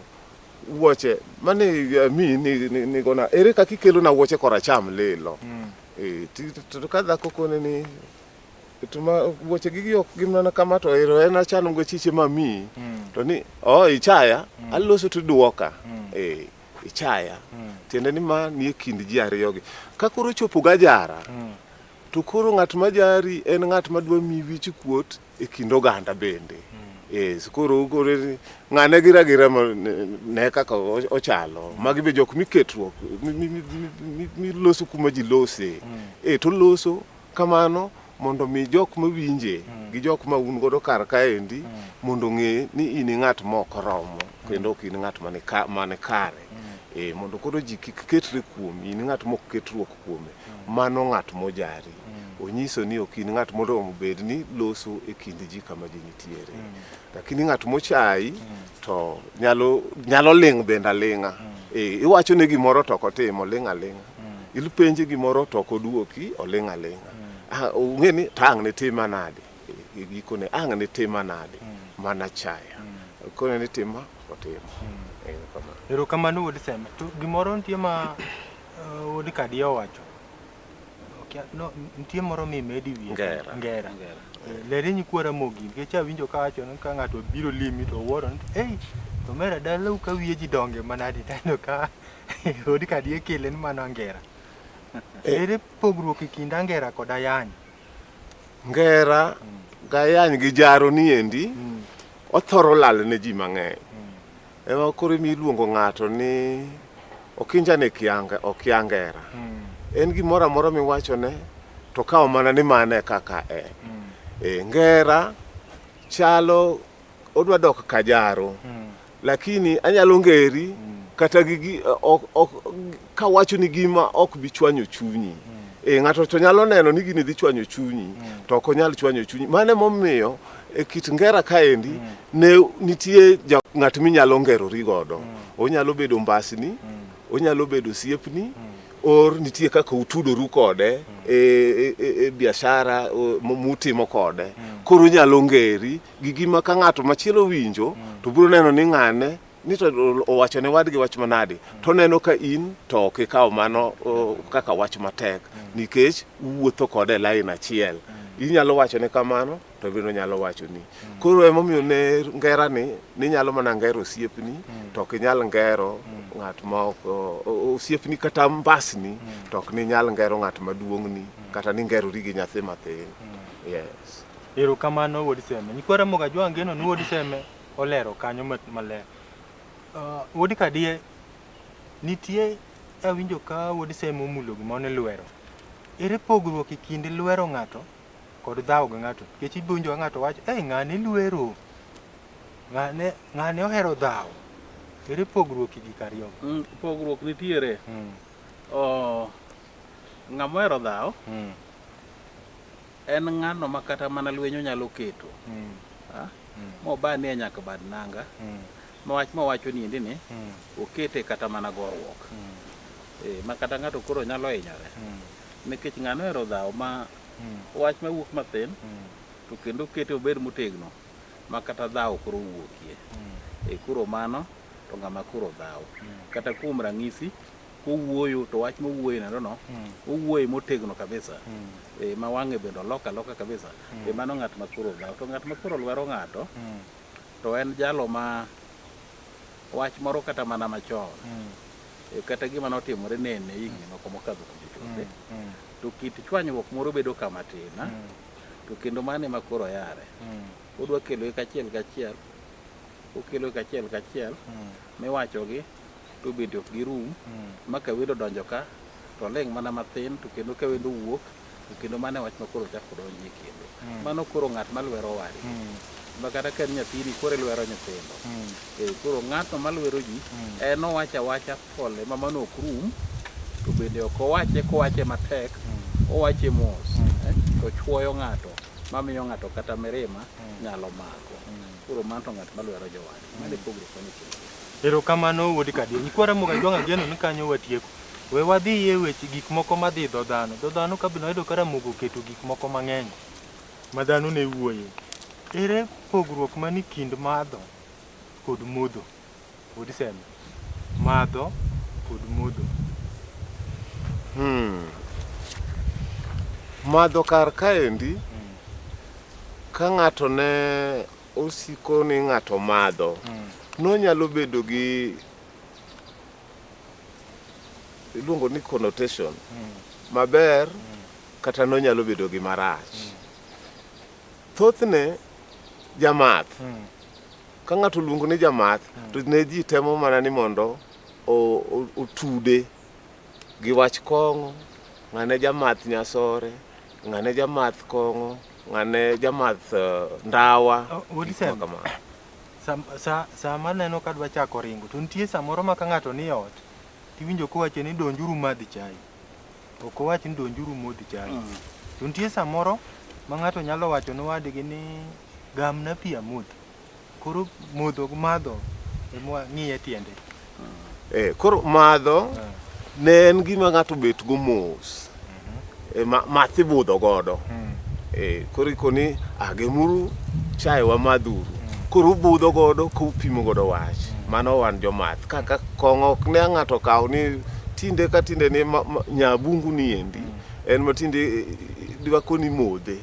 wuoche mane mi nigona, ere kaka ikelo na wuoche koracham lilo. To ka dhako kone ni to ma wuoche gigi ok gimana kama, to ero en achano go chiche mami, to ni ichaya, aloso to duoka. Ichaya, tiende ni ma ni e kind ji ariyogi. Ka koro chopo ga jara, to koro ng'at ma jari en ng'at ma dwa mi wich kuot e kind oganda bende. Koro ng'ane gira ne kaka ochalo, magi be jok miketruok, miloso kuma ji lose. To loso kamano mondo mi jok mawinje gi jok ma un godo kar kaendi mondo ng'e ni in ng'at mok romo, kendo ok in ng'at mane kare. Mondo koro ji kik ketre kuomi, in ng'at mok ketruok kuome, mano ng'at mojari. onyiso ni okin ng'at moromo bed ni loso e kind ji kama ji nitiere. Lakini ng'at mochai to nyalo ling' benda ling'a. Iwacho ne gimoro to kotimo ling' aling'a. Ilupenje gimoro to koduoki oling' aling'a. Ung'e ni tang' ne tima nade. Gikone ang' ne tima nade. Mana chaya. Kone ni tima otimo. Erokamano wuod Seme. To gimoro nitie ma wuod Kadi owacho. No, nitie moro mimedi wiye. Ngera. Leri nyikwara mogi. Nikech awinjo ka wacho ni ka ng'ato biro limi to wuoro ni to mera dalau ka wiye ji donge manade tano ka wuod Kadi ekele ni mano ngera. Ere pogruok e kind ngera kod ayany? Ngera gayany gi jaro ni endi othoro lal ne ji mang'eny. Ema koro miluongo ng'ato ni okinjane okia ngera. En gimoro amora miwachone to kawo mana ni mane kaka ngera chalo odwa dok kajaro. Lakini anyalo ngeri kata kawacho ni gima ok bi chwanyo chunyi. Ng'ato to nyalo neno ni gini dhi chwanyo chunyi to ok onyal chwanyo chunyi. Mane momiyo e kit ngera kaendi ne nitie ng'at minyalo ngerori godo. Onyalo bedo mbasni, onyalo bedo siepni, or nitie kaka utudoru kode e biashara mutimo kode. Koro nyalo ngeri gi gima ka ng'ato machielo winjo to biro neno ni ng'ane ni to owacho ne wadgi wach manade to neno ka in to ok ikawo mano kaka wach matek nikech wuotho kode line achiel. Inyalo wacho ne kamano to biro nyalo wacho ni. Koro emomiyo ne ngera ni nyalo mana ngero osiepni to ok inyal ngero ng'at ma osiepni kata mbasni to ok ni nyal ngero ng'at maduong'ni kata ni ngerori gi nyathi mathin. Yes. Erokamano wuod Seme. Nyikwara moga jwangeno ni wuod Seme olero kanyo maler. Wuod Kadi nitie awinjo ka wuod Seme omulo gima ne lwero. Ere pogruok e kind lwero ng'ato kod dhawo gi ng'ato? Nikech ibunjo ng'ato wacho ng'ane lwero, ng'ane ohero dhawo. Ere pogruok e gik ariyo? Pogruok nitiere. Ng'ama ohero dhawo en ng'ano ma kata mana lwenyo nyalo keto. Mobanie nyaka bad nanga. Mawach mawacho ni endi ni okete kata mana gorruok. Ma kata ng'ato koro nyalo hinyore. Nikech ng'ano ohero dhawo ma wach mawuok mathin to kendo kete obed motegno ma kata dhawo koro wuokie. Koro mano to ng'ama koro dhawo. Kata kuom ranyisi kowuoyo to wach mowuoyo no owuoyo motegno kabisa. Ma wang'e bendo loka kabisa. Mano ng'at ma koro dhawo. To ng'at ma koro lwero ng'ato to en jalo ma wach moro kata mana machon. Kata gima notimore nene higni moko mokadho kuchote. To kit chwanyruok moro bedo kama tina. To kendo mane ma koro yare. Odwa kelo kachiel kachiel. Okelo kachiel kachiel. Miwachogi to bende ok girum. Maka wendo donjo ka to leng' mana mathin to kendo ka wendo wuok to kendo mane wach ma koro chako donjo e kendo. Mano koro ng'at malwero wadi. Ma kata ka nyathini koro lwero nyithindo. Koro ng'ato malwero ji en owacha wacha pole ma mano ok rum. To bende ok owache matek. Owache mos. To chuoyo ng'ato mamiyo ng'ato kata mirima nyalo mako. Koro mano to ng'at malwero jowadi. Mane pogruok nitie. Erokamano wuod Kadi. Nyikwara moga jwang'ageno ni kanyo watieko. We wadhi e weche gik moko madhi dho dhano. Dho dhano ka bino yudo ka Ramogi oketo gik moko mang'eny ma dhano ne wuoye. Ere pogruok mani kind madho kod modho? Wuod Seme. Madho kod modho. Madho kar kaendi ka ng'ato ne osiko ni ng'ato madho nonyalo bedo gi iluongo ni connotation maber kata nonyalo bedo gi marach. Thothne jamath ka ng'ato luongo ni jamath to ne ji temo mana ni mondo otude gi wach kong'o. Ng'ane jamath nyasore, ng'ane jamath kong'o, ng'ane jamath ndawa. Wuod Seme. Sama neno ka dwa chako ringo to nitie samoro ma ka ng'ato ni ot tiwinjo kowacho ni donjuru madh chai. Ok owach ni donjuru modh chai. To nitie samoro ma ng'ato nyalo wacho ne wadgi ni gamna pi amodh. Koro modho madho ema ng'iye tiende. Koro madho ne en gima ng'ato bet go mos. Math ibudho godo. Koro ikoni gemuru chai wamadhuru. Koro ubudho godo kupimo godo wach. Mano wan jomath. Kaka kong'o ok ne ng'ato kawo ni tinde ka tinde ni nyabungu ni endi. En matinde dwa koni modhe.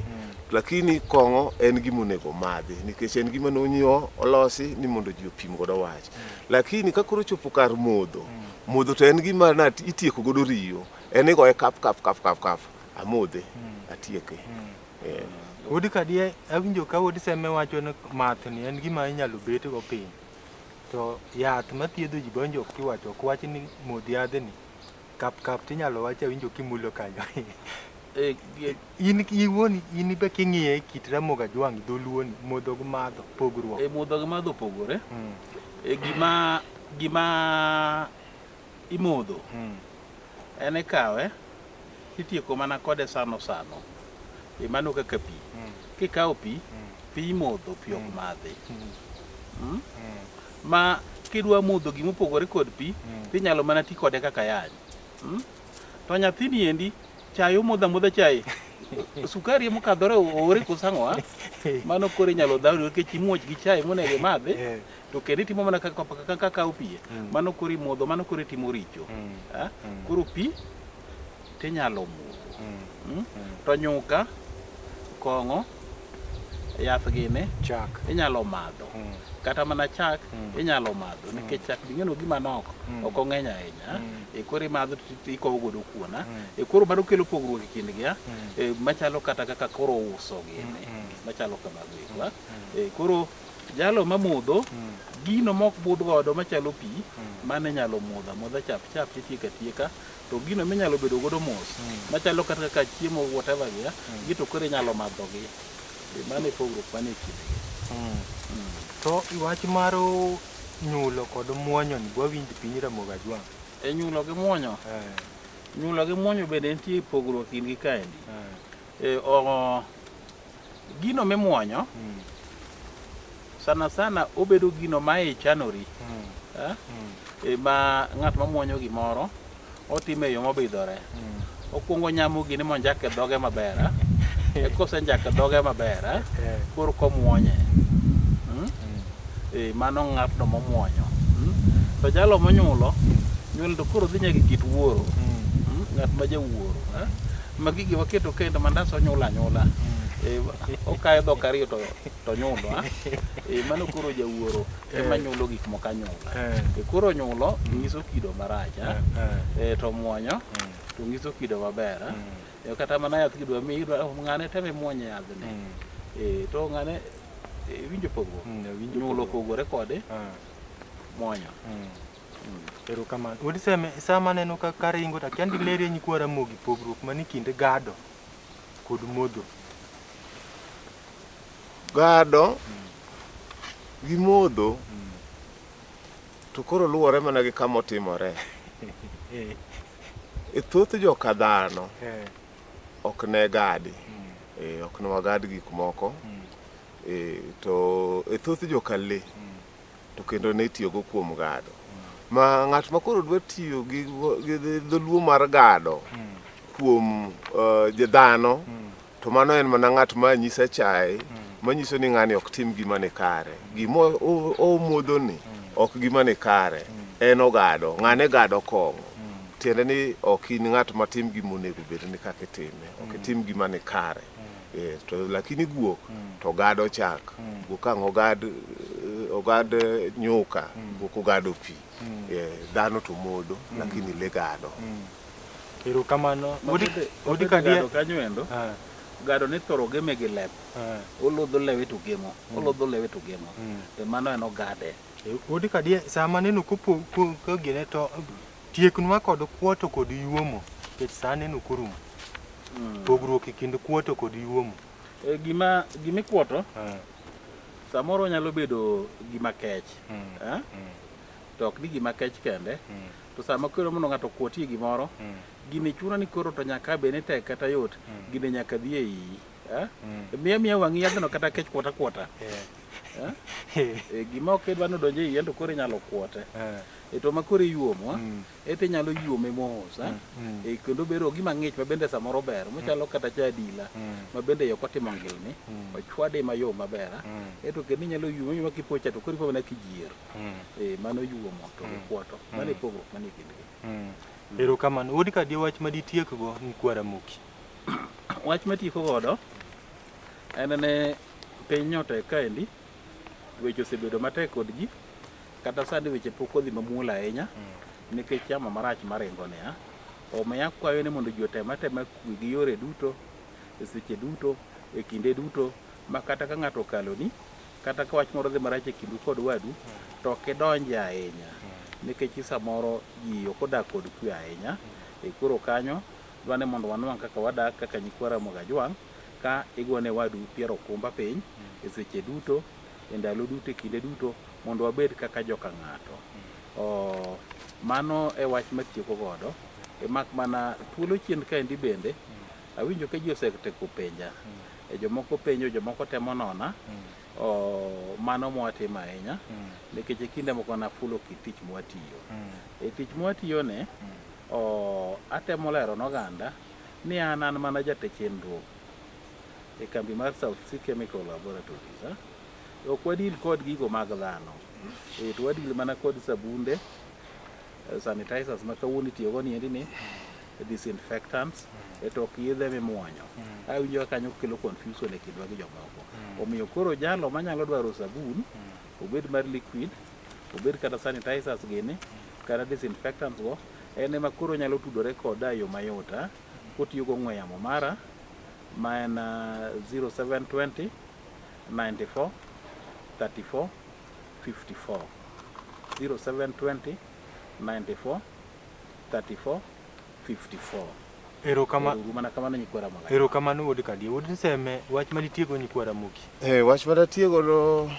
Lakini kong'o en gima onego madhi nikech en gima nonyiew olosi ni mondo ji opim godo wach. Lakini ka koro chopo kar modho, modho to en gima itieko godo riyo. En igoye kap amodhe atieke. Odi kadie awinjo ka odi seme wacho ni math ni en gima inyalo bet go piny. To yath mathiedho ji bonjo kiwacho ok wach ni modh yadhni kap tinyalo wach awinjo kimulo kanyo. In be king'iye kit Ramogi Ajwang' Dholuo ni modho gi madho pogruok. Modho gi madho pogore. Gima imodho en ikawe titieko mana kode sano. Mano kaka pi. Kikawo pi imodho pi ok madhi. Ma kidwa modho gima opogore kod pi tinyalo mana ti kode kaka yany. To nyathini endi chai modha chai. Sukari mokadhore ore kusang'oa. Mano koro inyalo dhaw nikech imuoch gi chai monego madhe. To kendo itimo mana kaka kawo pi. Mano koro imodho, mano koro itimo richo. Koro pi tinyalo modho. To nyuka, kong'o, yath gini inyalo madho. Kata mana chak inyalo madho nikech chak bing'eno gima nok ok ong'eny ahinya. Koro imadho ikowo godo kuona. Koro mano kelo pogruok e kindgi machalo kata kaka koro uso gini machalo kamago. Koro jalo mamodho gino mok budh godo machalo pi mane nyalo modha chap tieka. To gino minyalo bedo godo mos machalo kata kaka chiemo whatever gito koro inyalo madho gi. Mane pogruok mane kindgi. To iwach maro nyulo kod muonyo ni wawinj piny Ramogi Ajwang'. Nyulo gi muonyo. Nyulo gi muonyo bende nitie pogruok kindgi kaendi. Gino mimuonyo sana obedo gino ma ichanori. Ma ng'at mamuonyo gimoro otime yo mobidhore. Okuongo nyamo gini monjake dhoge maber. Kosenjake dhoge maber koro komuonye. Mano ng'atno momuonyo. To jalo monyulo to koro dhi nyaka kit wuoro. Ng'at ma jawuoro. Ma gigi waketo kendo mandas onyula anyula. Okayo dhok ariyo to nyulo. Mano koro jawuoro ema nyulo gik moko anyula. Koro nyulo nyiso kido marach. To muonyo to nyiso kido maber. Kata mana yath kidwa mi ng'ane teme muonye yadhni. To ng'ane winjo pogruok. Nyulo pogore kode muonyo. Erokamano. Odi sama neno ka ringo to kiandi lere nyikwa Ramogi pogruok mani kinde gado kod modho. Gado gi modho to koro luwore mana gi kama otimore. Thoth joka dhano ok ne gadi. Ok ne wagad gik moko. To thoth joka le to kendo ne itiyogo kuom gado. Ma ng'at ma koro dwa tiyo gi dholuo mar gado kuom dhano to mano en mana ng'at ma nyisa chai manyiso ni ng'ani ok tim gima ni kare. Gima omodho ni ok gima ni kare. En ogado. Ng'ane gado kong'o. Tiende ni ok in ng'at matim gima onego bed ni kaka itime. Ok itim gima ni kare. To lakini guok to gado chak. Guok ang' ogad nyuka. Guok ogado pi. Dhano to modho lakini le gado. Erokamano. Odi gado kanyo endo. Gado ni thoro geme gi lep. Olodho lewe to gemo. Mano en ogade. Odi kadie sama neno ko gine to tieknwa kod kuoto kod yuomo. Kech sa neno korumo. Pogruok e kind kuoto kod yuomo. Gima kuoto samoro nyalo bedo gima kech. To ok ni gima kech kende. To sama koro mondo ng'ato kuotie gimoro gini chuno ni koro to nyaka be ne tek kata yot gini nyaka dhi e iyi miya wang'i yadhno kata kech kwota gima ok idwa nodonje e iyi to koro inyalo kwote to makoro iyuomo eti nyalo yuome mos kendo bedo gima ng'ich ma bende samoro ber mochalo kata cha Abila ma bende yok otimo ngilni ochwade mayom maber to kendo inyalo yuomo kipocha to koro ipo mana kijier mano yuomo to kwoto mano pogruok manie kindgi. Erokamano. Wuodi kadi wach ma ditiekgo ni Kwaramogi? Wach matieko godo en ne piny nyote kaendi weche osebedo matek kod ji kata sani weche pok odhi mamuol ahinya nikech yamo marach maringo ni omiyo akwayo ni mondo ji otema kwe gi yore duto e seche duto e kinde duto ma kata ka ng'ato okaloni kata ka wach moro dhi marach e kindu kod wadu to ok idonje ahinya nikech samoro ji ok odak kod kwe ahinya koro kanyo dwane mondo wanwang' kaka wadak kaka Kwaramogi ajwang' ka igone wadu piero okumba piny e seche duto e ndalo duto e kinde duto mondo wabed kaka joka ng'ato. Mano e wach matieko godo mak mana thuolo chien kaendi bende awinjo ka ji oseteko penja jomoko penjo jomoko temo nona mano mwatimo ahinya nikech e kinde moko nafulo kit tich mwatiyo tich mwatiyone atemo lero n'oganda ni an mana jatend chenro e kambi mar South Sea Chemical Laboratories ok wadil kod gigo mag dhano to wadil mana kod sabunde sanitizers ma kawuono itiyogo niendi ni disinfectants to ok yedhe mimuonyo awinjo kanyo kelo confusion e kindwa gi jomoko omiyo koro jalo manyalo dwaro sabun obed mar liquid obed kata sanitizers gini kata disinfectants go en ema koro nyalo tudore koda yo mayota kotiyo go ong'we yamo mara ma en 0720 94 34 54 0720 94 34 54. Erokamano wuodi kadi. Wuodi niseme wach ma ditieko ni Kwaramogi? Wach ma datieko do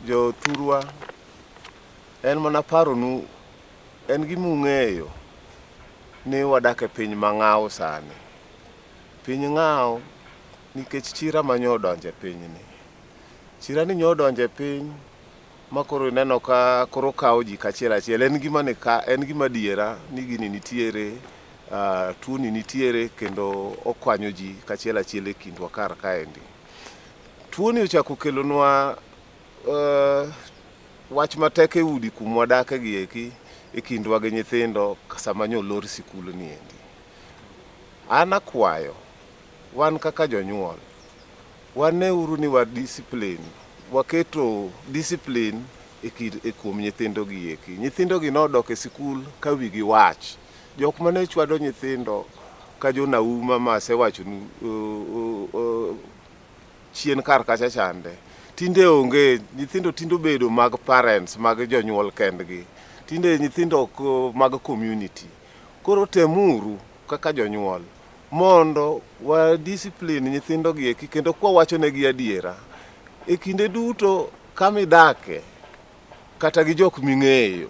jothurwa en mana paronu en gimung'eyo ni wadak e piny mang'aw sani. Piny ng'aw nikech chira manyo donje pinyni. Chira ni nyo donje piny makoro neno ka koro kawo ji kachiel achiel en gima diera ni gini nitiere tuoni nitiere kendo okwanyo ji kachiel achiel e kindwa kar kaendi. Tuoni ochako kelonwa wach matek e udi kumwa dak gi eki e kindwa gi nyithindo sama nyolor sikul niendi. An akwayo wan kaka jonyuol waneuru ni wa discipline waketo discipline e kuom nyithindo gi eki. Nyithindo gi nodok e sikul ka wigi wach. Jok mane chwado nyithindo ka jonauma ma asewacho chien kar kacha chande tinde onge. Nyithindo tindo bedo mag parents mag jonyuol kendgi. Tinde nyithindo mag community. Koro temuru kaka jonyuol mondo wa discipline nyithindo gi eki kendo kwa wacho negi adiera e kinde duto kamidake kata gi jok ming'eyo.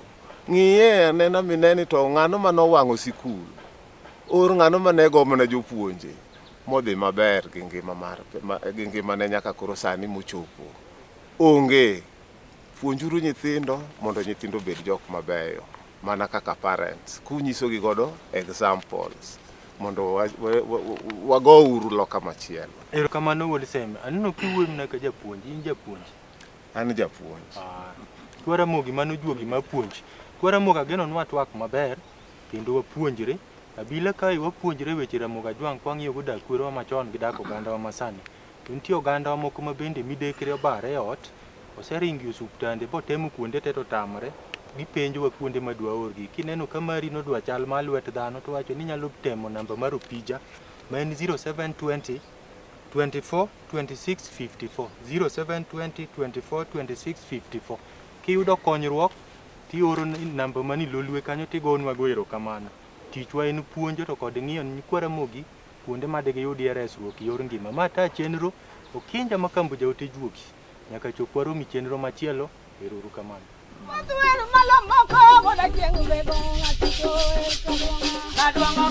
Ng'iye anena mineni to ng'ano manowang'o sikul or ng'ano manego mana jopuonje modhi maber gi ngima ne nyaka koro sani mochopo. Onge. Puonjuru nyithindo mondo nyithindo bed jok mabeyo mana kaka parents kunyiso gi godo examples mondo wago uru loka machielo. Erokamano wuodi seme. Aneno kiwuoyo mana ka japuonj. In japuonj? An japuonj. Kwaramogi mano juogi mapuonj. Kwaramogi ageno nwa twak maber kendo wapuonjre. Abila kae wapuonjre weche Ramogi Ajwang' kwang'iyo go dak kwerewa machon gi dak oganda wa masani. Nitie oganda moko ma bende midekre obare e ot oseringi osuptande botemo kuonde te to tamre gipenjowa kuonde madwa orgi. Kineno ka mari nodwa chal ma lwet dhano to wacho ni nyalo temo namba mar opija ma en 0720 24 26 54 0720 24 26 54. Kiyudo konyruok tioro namba mani Lolwe kanyo tigonwa go erokamano. Tichwa en puonjo to kod ng'iyo ni Kwaramogi kuonde ma digiyudie resruok yor ngima. Ma ta chenro okinja ma kambo jaote juogi nyaka chop waromi chenro machielo. Erokamano. Kadwanga